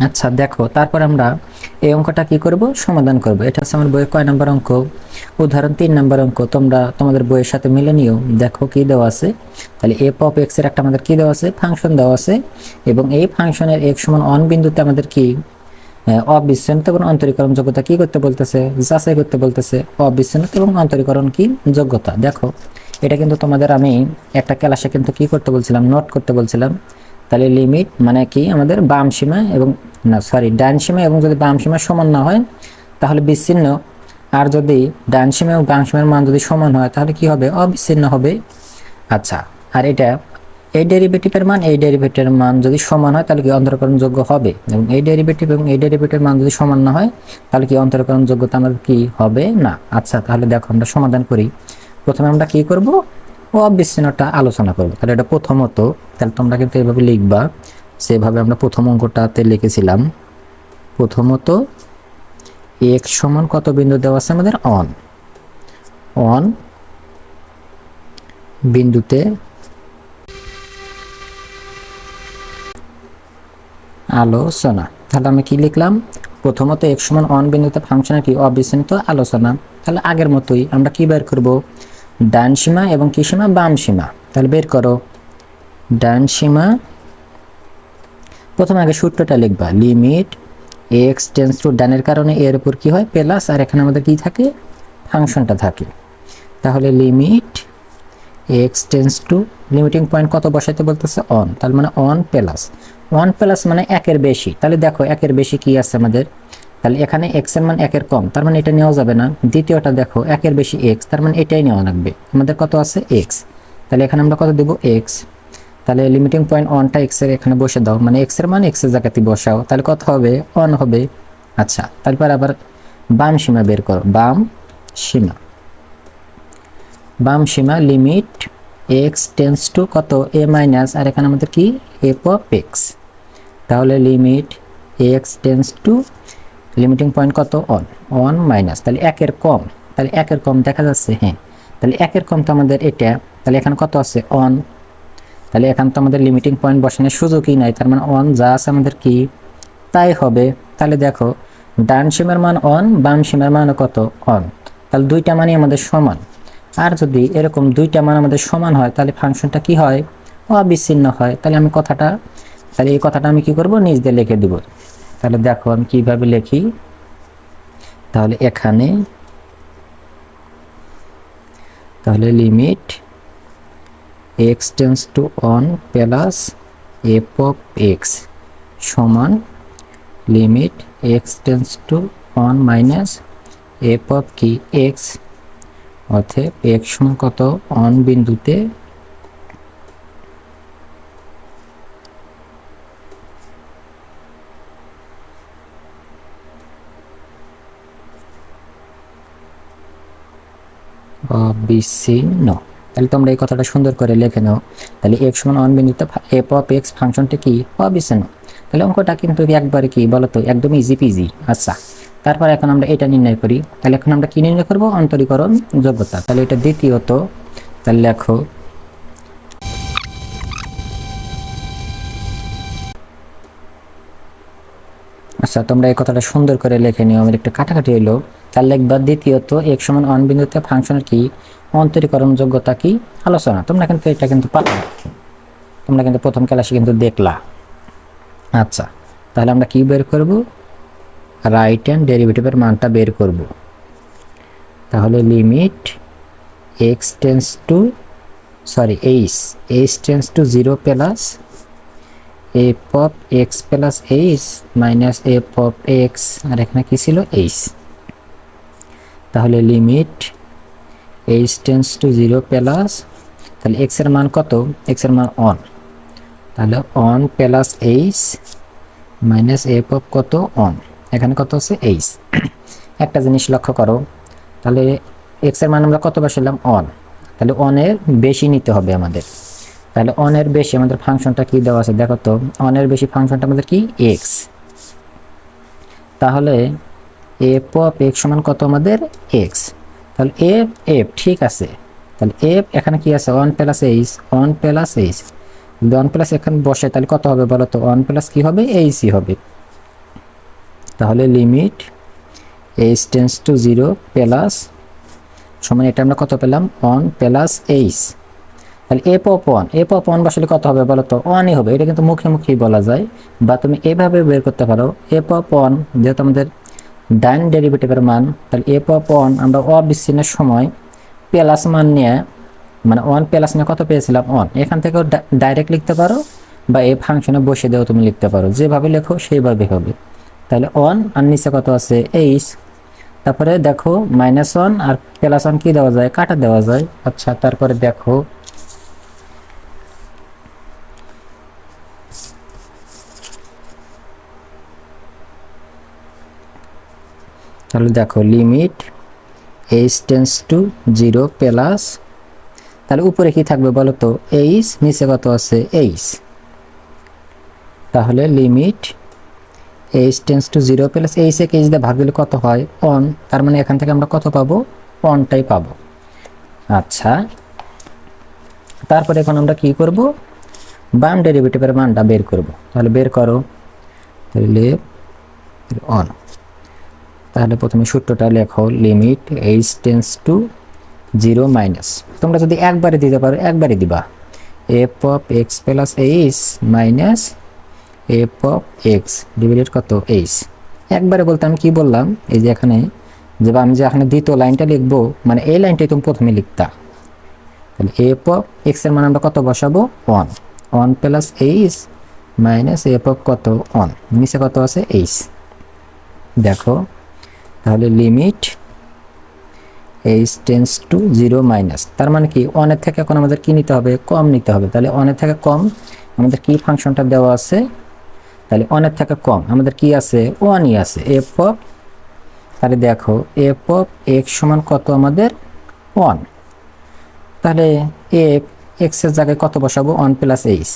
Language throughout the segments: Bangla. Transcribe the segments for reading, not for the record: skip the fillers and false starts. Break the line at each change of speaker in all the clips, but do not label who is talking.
আচ্ছা দেখো, তারপর আমরা এই অঙ্কটা কি করব, সমাধান করব। এটা হচ্ছে আমার বইয়ের কয় নাম্বার অঙ্ক, উদাহরণ 3 নাম্বার অঙ্ক। তোমরা তোমাদের বইয়ের সাথে মিলে নিও, দেখো কি দেওয়া আছে। তাহলে এফ অফ এক্স এর একটা আমাদের কি দেওয়া আছে, ফাংশন দেওয়া আছে, এবং এই ফাংশনের x সমান 1 বিন্দুতে আমাদের কি অবিচ্ছিন্নতা এবং অন্তরীকরণ যোগ্যতা কি করতে বলতেছে, যাচাই করতে বলতেছে। অবিচ্ছিন্নতা এবং অন্তরীকরণ কি যোগ্যতা। দেখো এটা কিন্তু তোমাদের আমি একটা ক্লাসে কিন্তু কি করতে বলছিলাম, নোট করতে বলছিলাম। তাহলে লিমিট মানে কি, আমাদের বাম সীমা এবং না সরি ডান সীমা এবং যদি বাম সীমা সমান না হয় তাহলে বিচ্ছিন্ন, আর যদি ডান সীমা এবং বাম সীমার মান যদি সমান হয় তাহলে কি হবে, অবিচ্ছিন্ন হবে। আচ্ছা, আর এটা এই ডেরিভেটিভের মান এই ডেরিভেটিভের মান যদি সমান হয় তাহলে কি অন্তরকরণযোগ্য হবে, এবং এই ডেরিভেটিভ এবং এই ডেরিভেটিভের মান যদি সমান না হয় তাহলে কি অন্তরকরণযোগ্যতা আমাদের কি হবে না। আচ্ছা তাহলে দেখো আমরা সমাধান করি। প্রথমে আমরা কি করব, অবিচ্ছিন্নটা আলোচনা করব। তাহলে এটা প্রথমত, তাহলে তোমরা কিন্তু এইভাবে লিখবা, সেভাবে আমরা প্রথম অঙ্কটাতে লিখেছিলাম। প্রথমত x সমান কত বিন্দু দেওয়া আছে আমাদের, অন বিন্দুতে আলোচনা। তাহলে আমি কি লিখলাম, প্রথমত x সমান 1 বিন্দুতে ফাংশনের কি অবিচ্ছিন্ন আলোচনা। তাহলে আগের মতোই আমরা কি বের করব, ডান সীমা এবং কি সীমা, বাম সীমা। তাহলে বের করো ডান সীমা। প্রথমে আগে সূত্রটা লিখবা, লিমিট x টেন্ডস টু ডানের কারণে এর উপর কি হয় প্লাস, আর এখানে আমাদের কি থাকে, ফাংশনটা থাকে। তাহলে limit x tends to, limiting point কত বসাইতে বলতেছে, অন। তাহলে মানে অন প্লাস মানে একের বেশি। তাহলে দেখো একের বেশি কি আছে আমাদের, তাহলে এখানে x এর মান একের কম, তার মানে এটা নেওয়া যাবে না। দ্বিতীয়টা দেখো একের বেশি x, তার মানে এটাই নেওয়া লাগবে। আমাদের কত আছে, x। তাহলে এখানে আমরা কত দেব, x। তাহলে লিমিটিং পয়েন্ট অনটা x এর এখানে বসে দাও, মানে x এর মান x এর জায়গাতে বসাও, তাহলে কত হবে, অন হবে। আচ্ছা তারপর আবার বাম সীমা বের করো, বাম সীমা লিমিট x টেন্ডস টু কত, a মাইনাস, আর এখানে আমাদের কি f অফ x। তাহলে limit x tends to, limiting point কত, অন মাইনাস, তাহলে একের কম। তাহলে একের কম দেখা যাচ্ছে, হ্যাঁ। তাহলে একের কম তো আমাদের এটা, তাহলে এখানে কত আছে, অন। তাহলে এখানে তো আমাদের লিমিটিং পয়েন্ট বসানোর সুযোগই নাই, তার মানে অন যা আছে আমাদের কি তাই হবে। তাহলে দেখো ডান সীমার মান অন, বাম সীমার মানও কত, অন। তাহলে দুইটা মানই আমাদের সমান। আর যদি এরকম দুইটা মান আমাদের সমান হয় তাহলে ফাংশনটা কি হয়, অবিচ্ছিন্ন হয়। তাহলে এই কথাটা আমি কি করব, নিচ দিয়ে লিখে দিব। তাহলে দেখো আমি কিভাবে লিখি, তাহলে এখানে তাহলে limit x tends to on plus f of x সমান limit x tends to on minus f of কি x, অতএব x সমান কত, অন বিন্দুতে অবিচ্ছিন্ন। তাহলে তোমরা এই কথাটা সুন্দর করে লিখে নাও। তাহলে x সমান 1 বিন্দুতে f অফ x ফাংশনটা কি, অবিচ্ছিন্ন। তাহলে অঙ্কটা কিন্তু একবারে কি বলতো, একদম ইজি পিজি। আচ্ছা তারপর এখন আমরা এটা নির্ণয় করি। তাহলে এখন আমরা কি নির্ণয় করব, অন্তরীকরণ যোগ্যতা। তাহলে এটা দ্বিতীয়ত, তাহলে লেখো আচ্ছা তোমরা এই কথাটা সুন্দর করে লিখে নিও, আমার একটু কাটাকাটি হইলো। তাহলে লিখবা দ্বিতীয়ত x সমান 1 বিন্দুতে ফাংশনের কি অন্তরীকরণ যোগ্যতা কি আলোচনা। তোমরা কিন্তু এটা কিন্তু পারো, তোমরা কিন্তু প্রথম ক্লাসে কিন্তু দেখলা। আচ্ছা তাহলে আমরা কি বের করব, রাইট হ্যান্ড ডেরিভেটিভের মানটা বের করব। তাহলে limit x tends to h tends to 0 plus f of x plus h minus f of x, আর এখানে কি ছিল, h। তাহলে limit h tends to 0 plus, তাহলে x এর মান কত, x এর মান অন, তাহলে on plus h minus f of কত, অন। এখানে কত আছে, h। একটা জিনিস লক্ষ্য করো, তাহলে x এর মান আমরা কত বসালাম, অন। তাহলে অনের বেশি নিতে হবে আমাদের। তাহলে অনের বেশি আমাদের ফাংশনটা কি দেওয়া আছে, দেখো তো অনের বেশি ফাংশনটা আমাদের কি, x। তাহলে f অফ x সমান কত আমাদের, x। তাহলে f ঠিক আছে। তাহলে f এখানে কি আছে, 1 plus h, 1 plus h। 1 plus এখানে বসে তাহলে কত হবে বলো তো, 1 প্লাস কি হবে, h হবে। তাহলে limit h tends to 0 plus সমান এটা আমরা কত পেলাম 1 প্লাস এইচ। তাহলে এফ অফ 1 বসালে কত হবে বলো তো 1ই হবে। এটা কিন্তু মুখে মুখেই বলা যায়, বা তুমি এভাবে বের করতে পারো। এফ অফ 1 যেহেতু আমাদের ডান ডেরিভেটিভের মান, তাহলে এফ অফ 1 আমরা অবিচ্ছিন্নের সময় প্লাস মান নিয়ে, মানে 1 প্লাস নিয়ে কত পেয়েছিলাম 1, এখান থেকেও ডাইরেক্ট লিখতে পারো, বা এই ফাংশনে বসে দিয়েও তুমি লিখতে পারো, যেভাবে লেখো সেইভাবে হবে। তাহলে 1 আর নিচে কত আছে এইচ, তারপরে দেখো -1 আর +1 কি দেওয়া যায়, কাটা দেওয়া যায়। আচ্ছা, তারপরে দেখো তাহলে দেখো limit h tends to 0 plus, তাহলে উপরে কি থাকবে বলো তো এইচ, নিচে কত আছে এইচ। তাহলে limit h tends to 0 plus H A H দিয়ে ভাগ দিলে কত হয় 1, তার মানে এখান থেকে আমরা কত পাবো 1টাই পাবো। আচ্ছা, তারপরে এখন আমরা কি করব, বাম ডেরিভেটিভের মানটা বের করব। তাহলে বের করো, তাহলে 1। তাহলে প্রথমে সূত্রটা লেখো limit h tends to 0 minus, তোমরা যদি একবারে দিতে পারো একবারে দিবা, F of x plus H minus F of x divided কত এইচ। একবারে বলতে আমি কি বললাম, এই যে এখানে যে আমি যে এখানে দ্বিতীয় লাইনটা লিখবো, মানে এই লাইনটাই তুমি প্রথমে লিখতা। তাহলে এফ অফ এক্স এর মান আমরা কত বসাবো 1 plus H minus F of কত 1, নিচে কত আছে এইচ। দেখো তাহলে limit h tends to 0 minus, তার মানে কি 1 এর থেকে এখন আমাদের কি নিতে হবে, কম নিতে হবে। তাহলে 1 এর থেকে কম আমাদের কি ফাংশনটা দেওয়া আছে, তাহলে 1 এর থেকে কম আমাদের কি আছে 1ই আছে, এফ অফ। তাহলে দেখো এফ অফ এক্স সমান কত আমাদের 1, তাহলে এফ এক্স এর জায়গায় কত বসাবো 1 প্লাস এইচ,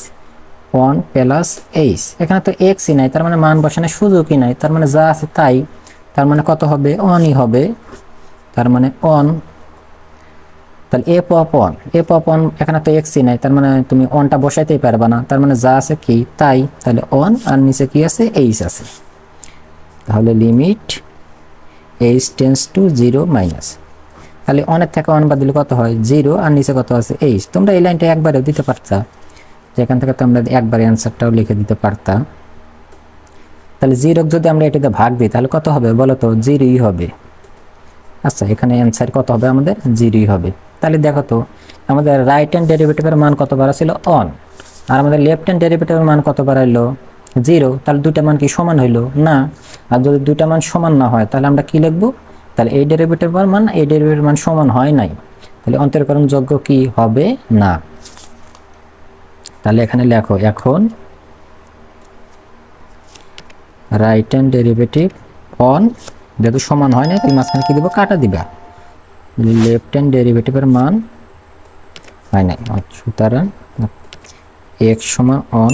1 প্লাস এইচ। এখানে তো এক্সই নাই, তার মানে মান বসানোর সুযোগই নাই, তার মানে যা আছে তাই। তার মানে কত হবে 1ই হবে, তার মানে 1। তাহলে এফ অফ 1 এখানে তো এক্সই নাই, তার মানে তুমি 1টা বসাইতেই পারবা না, তার মানে যা আছে কি তাই। তাহলে 1 আর নিচে কি আছে এইচ আছে। তাহলে limit h tends to 0 minus, তাহলে 1 এর থেকে 1 বাদ দিলে কত হয় 0, আর নিচে কত আছে এইচ। তোমরা এই লাইনটা একবারেও দিতে পারতা, যেখান থেকে তোমরা একবারে অ্যান্সারটাও লিখে দিতে পারতা। তাহলে 0 যদি আমরা এটাতে ভাগ দিই তাহলে কত হবে বলো তো 0ই হবে। আচ্ছা, এখানে অ্যান্সার কত হবে আমাদের 0ই হবে। তাহলে দেখো তো আমাদের রাইট হ্যান্ড ডেরিভেটিভের মান কত বার ছিল 1, আর আমাদের লেফট হ্যান্ড ডেরিভেটিভের মান কত বার হলো 0। তাহলে দুইটা মান কি সমান হইলো না? আর যদি দুইটা মান সমান না হয় তাহলে আমরা কি লিখবো, তাহলে এই ডেরিভেটিভের মান এই ডেরিভেটিভের মান সমান হয় নাই, তাহলে অন্তরীকরণ যোগ্য কি হবে না। তাহলে এখানে লেখো এখন রাইট হ্যান্ড ডেরিভেটিভ অন, যেহেতু সমান হয় না তুমি মাঝখানে কি দিব কাটা দিবা, লেফট হ্যান্ড ডেরিভেটিভের মান হয় নাই, সুতরাং x সমান অন